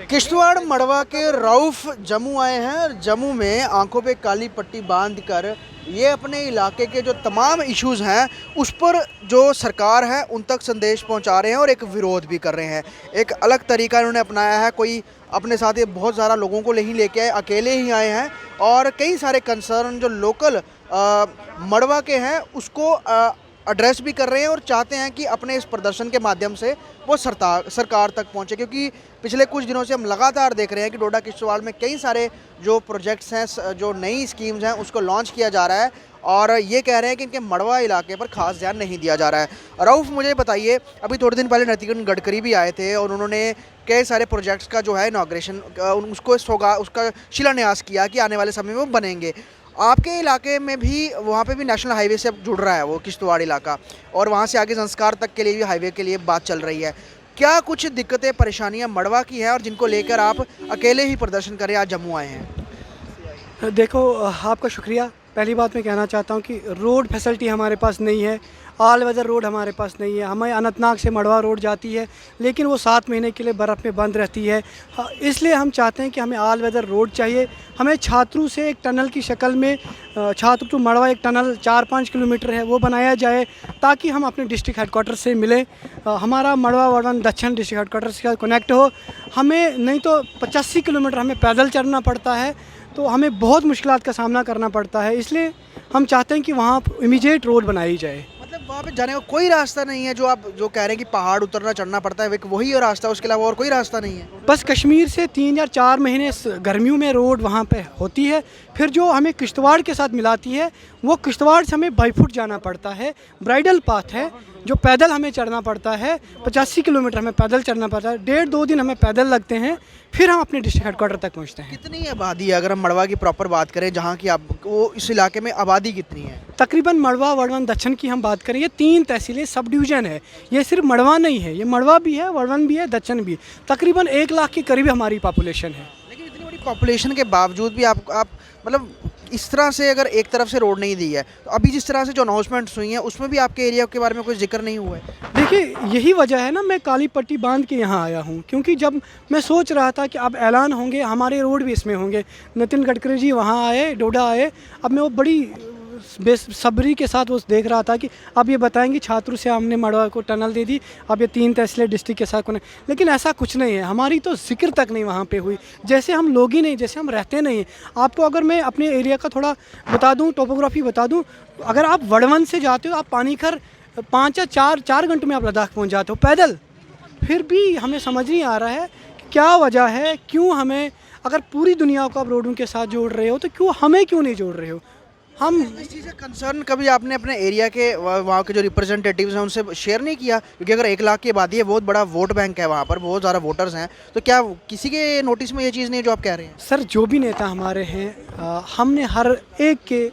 किश्तवाड़ मड़वा के रऊफ़ जम्मू आए हैं और जम्मू में आंखों पे काली पट्टी बांध कर ये अपने इलाके के जो तमाम इश्यूज़ हैं उस पर जो सरकार है उन तक संदेश पहुंचा रहे हैं और एक विरोध भी कर रहे हैं। एक अलग तरीका इन्होंने अपनाया है, कोई अपने साथ ये बहुत ज़्यादा लोगों को नहीं लेके आए, अकेले ही आए हैं और कई सारे कंसर्न जो लोकल मड़वा के हैं उसको एड्रेस भी कर रहे हैं और चाहते हैं कि अपने इस प्रदर्शन के माध्यम से वो सरकार तक पहुंचे, क्योंकि पिछले कुछ दिनों से हम लगातार देख रहे हैं कि डोडा किश्तवाड़ में कई सारे जो प्रोजेक्ट्स हैं, जो नई स्कीम्स हैं उसको लॉन्च किया जा रहा है और ये कह रहे हैं कि इनके मड़वा इलाके पर खास ध्यान नहीं दिया जा रहा है। रऊफ़, मुझे बताइए, अभी थोड़े दिन पहले नितिन गडकरी भी आए थे और उन्होंने कई सारे प्रोजेक्ट्स का जो है इनाग्रेशन उसका शिलान्यास किया कि आने वाले समय में वो बनेंगे। आपके इलाके में भी वहाँ पे भी नेशनल हाईवे से जुड़ रहा है वो किश्तवाड़ इलाका और वहाँ से आगे संस्कार तक के लिए भी हाईवे के लिए बात चल रही है। क्या कुछ दिक्कतें परेशानियाँ मड़वा की हैं और जिनको लेकर आप अकेले ही प्रदर्शन करें आज जम्मू आए हैं? देखो, आपका शुक्रिया। पहली बात मैं कहना चाहता हूँ कि रोड फैसिलिटी हमारे पास नहीं है, ऑल वेदर रोड हमारे पास नहीं है। हमें अनंतनाग से मड़वा रोड जाती है लेकिन वो 7 महीने के लिए बर्फ़ में बंद रहती है। इसलिए हम चाहते हैं कि हमें ऑल वेदर रोड चाहिए। हमें छात्रू से एक टनल की शक्ल में छात्र टू मड़वा एक टनल 4-5 किलोमीटर है वो बनाया जाए ताकि हम अपने डिस्ट्रिक्ट हेडक्वार्टर से मिलें। हमारा मड़वा वर्धमान दक्षिण डिस्ट्रिक्ट हेडक्वार्टर से कनेक्ट हो। हमें नहीं तो 85 किलोमीटर हमें पैदल चलना पड़ता है, तो हमें बहुत मुश्किलात का सामना करना पड़ता है। इसलिए हम चाहते हैं कि वहाँ इमीडिएट रोड बनाई जाए। मतलब वहाँ पे जाने का कोई रास्ता नहीं है? जो आप जो कह रहे हैं कि पहाड़ उतरना चढ़ना पड़ता है, वही रास्ता, उसके अलावा और कोई रास्ता नहीं है? बस कश्मीर से 3 या 4 महीने गर्मियों में रोड वहाँ पे होती है, फिर जो हमें किश्तवाड़ के साथ मिलाती है वो किश्तवाड़ से हमें बाई फुट जाना पड़ता है। ब्राइडल पाथ है जो पैदल हमें चढ़ना पड़ता है, 85 किलोमीटर हमें पैदल चढ़ना पड़ता है। 1.5-2 दिन हमें पैदल लगते हैं, फिर हम अपने डिस्ट्रिक्ट हेडक्वार्टर तक पहुँचते हैं। कितनी आबादी है अगर हम मड़वा की प्रॉपर बात करें, जहाँ की आप वो इस इलाके में आबादी कितनी है? तकरीबन मड़वा वर्धमान दक्षिण की हम बात करें, ये 3 तहसीलें सब डिवीज़न है। ये सिर्फ मड़वा नहीं है, ये मड़वा भी है, वर्धमान भी है, दक्षिण भी। तकरीबन 1 लाख के करीब हमारी पॉपुलेशन है। लेकिन इतनी बड़ी पॉपुलेशन के बावजूद भी आप मतलब इस तरह से अगर एक तरफ से रोड नहीं दी है, तो अभी जिस तरह से जो अनाउंसमेंट्स हुई हैं उसमें भी आपके एरिया के बारे में कोई जिक्र नहीं हुआ है? देखिए, यही वजह है ना, मैं काली पट्टी बांध के यहाँ आया हूँ, क्योंकि जब मैं सोच रहा था कि अब ऐलान होंगे, हमारे रोड भी इसमें होंगे। नितिन गडकरी जी वहाँ आए, डोडा आए, अब मैं वो बड़ी बेसब्री के साथ वो देख रहा था कि अब ये बताएंगे छात्रों से हमने मड़वा को टनल दे दी, अब ये 3 तहसीलें डिस्ट्रिक्ट के साथ कौन। लेकिन ऐसा कुछ नहीं है, हमारी तो जिक्र तक नहीं वहाँ पे हुई। जैसे हम लोग ही नहीं, जैसे हम रहते नहीं। आपको अगर मैं अपने एरिया का थोड़ा बता दूँ, टोपोग्राफी बता दूँ, अगर आप वड़वन से जाते हो, आप पानीखर 5 या 4 घंटे में आप लद्दाख पहुँच जाते हो पैदल। फिर भी हमें समझ नहीं आ रहा है क्या वजह है, क्यों हमें, अगर पूरी दुनिया को आप रोडों के साथ जोड़ रहे हो तो क्यों हमें क्यों नहीं जोड़ रहे हो? हम इस चीज़ का कंसर्न कभी आपने अपने एरिया के वहाँ के जो रिप्रेजेंटेटिव्स हैं उनसे शेयर नहीं किया? क्योंकि अगर 1 लाख की आबादी है, बहुत बड़ा वोट बैंक है वहाँ पर, बहुत ज़्यादा वोटर्स हैं, तो क्या किसी के नोटिस में ये चीज़ नहीं है जो आप कह रहे हैं? सर, जो भी नेता हमारे हैं, हमने हर एक के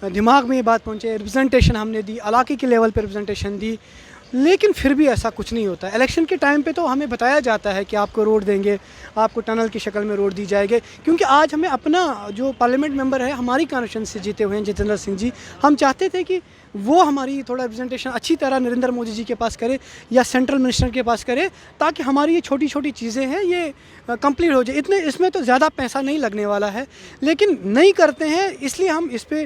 दिमाग में ये बात पहुँचे, रिप्रेजेंटेशन हमने दी, इलाके के लेवल पर रिप्रेजेंटेशन दी, लेकिन फिर भी ऐसा कुछ नहीं होता। इलेक्शन के टाइम पे तो हमें बताया जाता है कि आपको रोड देंगे, आपको टनल की शक्ल में रोड दी जाएगी। क्योंकि आज हमें अपना जो पार्लियामेंट मेंबर है हमारी कॉन्स्टिट्यूंसी से जीते हुए हैं, जितेंद्र सिंह जी, हम चाहते थे कि वो हमारी थोड़ा रिप्रेजेंटेशन अच्छी तरह नरेंद्र मोदी जी के पास करे या सेंट्रल मिनिस्टर के पास करे, ताकि हमारी ये छोटी छोटी चीज़ें हैं ये कंप्लीट हो जाए। इतने इसमें तो ज़्यादा पैसा नहीं लगने वाला है, लेकिन नहीं करते हैं, इसलिए हम इस पर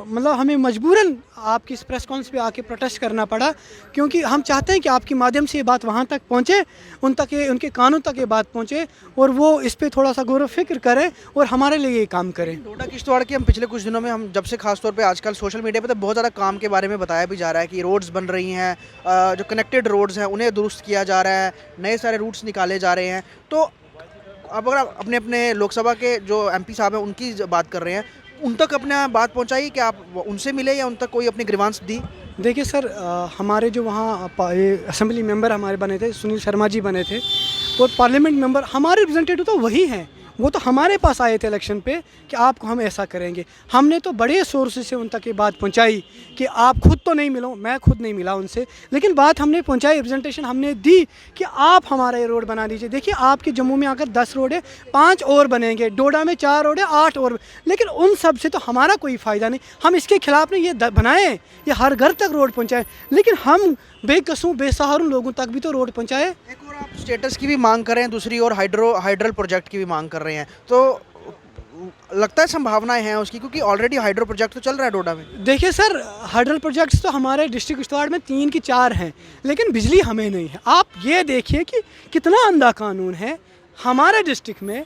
मतलब हमें मजबूरन आपकी इस प्रेस कॉन्फ्रेंस पे आके प्रोटेस्ट करना पड़ा, क्योंकि हम चाहते हैं कि आपके माध्यम से ये बात वहाँ तक पहुँचे, उनके कानों तक ये बात पहुँचे और वो इस पर थोड़ा सा गौर फिक्र करें और हमारे लिए ये काम करें। डोडा किश्तवाड़ की हम पिछले कुछ दिनों में, हम जब से खासतौर पे आजकल सोशल मीडिया पे तो बहुत ज़्यादा काम के बारे में बताया भी जा रहा है कि रोड्स बन रही हैं, जो कनेक्टेड रोड्स हैं उन्हें दुरुस्त किया जा रहा है, नए सारे रूट्स निकाले जा रहे हैं। तो अब अगर आप अपने अपने लोकसभा के जो एमपी साहब हैं उनकी बात कर रहे हैं, उन तक अपने बात पहुँचाई कि आप उनसे मिले या उन तक कोई अपनी ग्रीवांस दी? देखिए सर, हमारे जो वहाँ असेंबली मेंबर हमारे बने थे, सुनील शर्मा जी बने थे, और पार्लियामेंट मेंबर हमारे रिप्रेजेंटेटिव तो वही हैं, वो तो हमारे पास आए थे इलेक्शन पे कि आपको हम ऐसा करेंगे। हमने तो बड़े सोर्स से उन तक ये बात पहुंचाई कि आप खुद तो नहीं मिलो, मैं खुद नहीं मिला उनसे, लेकिन बात हमने पहुंचाई, रिप्रेजेंटेशन हमने दी कि आप हमारा ये रोड बना दीजिए। देखिए, आपके जम्मू में अगर 10 रोड है, 5 और बनेंगे, डोडा में 4 रोड है, 8 और, लेकिन उन सब से तो हमारा कोई फ़ायदा नहीं। हम इसके खिलाफ नहीं, ये बनाएं, ये हर घर तक रोड पहुँचाएँ, लेकिन हम बेकसूं बेसहारों लोगों तक भी तो रोड पहुंचाए। एक और आप स्टेटस की भी मांग कर रहे हैं, दूसरी ओर हाइड्रल प्रोजेक्ट की भी मांग कर रहे हैं, तो लगता है संभावनाएं हैं उसकी, क्योंकि ऑलरेडी हाइड्रो प्रोजेक्ट तो चल रहा है डोडा में। देखिए सर, हाइडल प्रोजेक्ट्स तो हमारे डिस्ट्रिक्ट किश्तवाड़ में 3 की 4 हैं, लेकिन बिजली हमें नहीं है। आप ये देखिए कि कितना अंधा कानून है। हमारे डिस्ट्रिक्ट में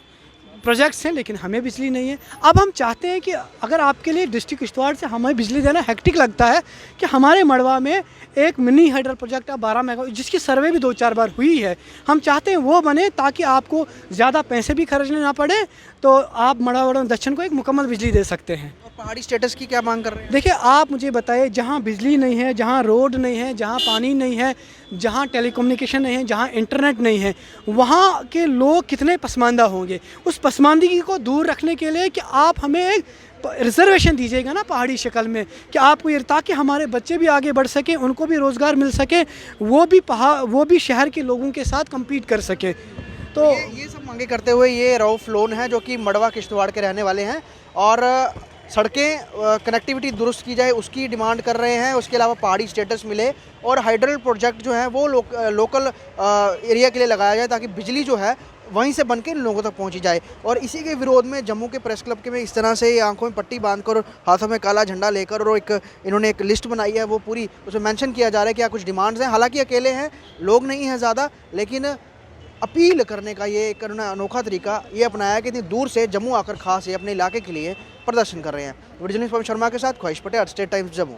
प्रोजेक्ट्स हैं लेकिन हमें बिजली नहीं है। अब हम चाहते हैं कि अगर आपके लिए डिस्ट्रिक्ट किश्तवाड़ से हमें बिजली देना हेक्टिक लगता है कि हमारे मड़वा में एक मिनी हाइडल प्रोजेक्ट है 12 मेगा, जिसकी सर्वे भी 2-4 बार हुई है, हम चाहते हैं वो बने ताकि आपको ज़्यादा पैसे भी खर्चने ना पड़े, तो आप मड़वा दक्षिण को एक मुकम्मल बिजली दे सकते हैं। और पहाड़ी स्टेटस की क्या मांग कर रहे हैं? देखिए, आप मुझे बताइए, जहाँ बिजली नहीं है, जहाँ रोड नहीं है, जहाँ पानी नहीं है, जहाँ टेलीकम्युनिकेशन नहीं है, जहाँ इंटरनेट नहीं है, वहाँ के लोग कितने पसमानदा होंगे। उस पसमानदगी को दूर रखने के लिए कि आप हमें एक रिजर्वेशन दीजिएगा ना पहाड़ी शक्ल में, कि आपको ये, ताकि हमारे बच्चे भी आगे बढ़ सकें, उनको भी रोज़गार मिल सके, वो भी शहर के लोगों के साथ कम्पीट कर सके। तो ये सब मांगे करते हुए ये रऊफ लोन है जो कि मड़वा किश्तवाड़ के रहने वाले हैं, और सड़कें कनेक्टिविटी दुरुस्त की जाए उसकी डिमांड कर रहे हैं। उसके अलावा पहाड़ी स्टेटस मिले और हाइड्रल प्रोजेक्ट जो है वो लोकल एरिया के लिए लगाया जाए, ताकि बिजली जो है वहीं से बन के लोगों तक पहुंची जाए। और इसी के विरोध में जम्मू के प्रेस क्लब के में इस तरह से आंखों में पट्टी बांधकर, हाथों में काला झंडा लेकर, और इन्होंने एक लिस्ट बनाई है, वो पूरी उसमें मेंशन किया जा रहा है क्या कुछ डिमांड्स हैं। हालांकि अकेले हैं, लोग नहीं हैं ज़्यादा, लेकिन अपील करने का ये एक अनोखा तरीका ये अपनाया कि इतनी दूर से जम्मू आकर खास ये अपने इलाके के लिए प्रदर्शन कर रहे हैं। वीडियो जर्नलिस्ट पवन शर्मा के साथ ख्वाहिश पटेल, स्टेट टाइम्स जम्मू।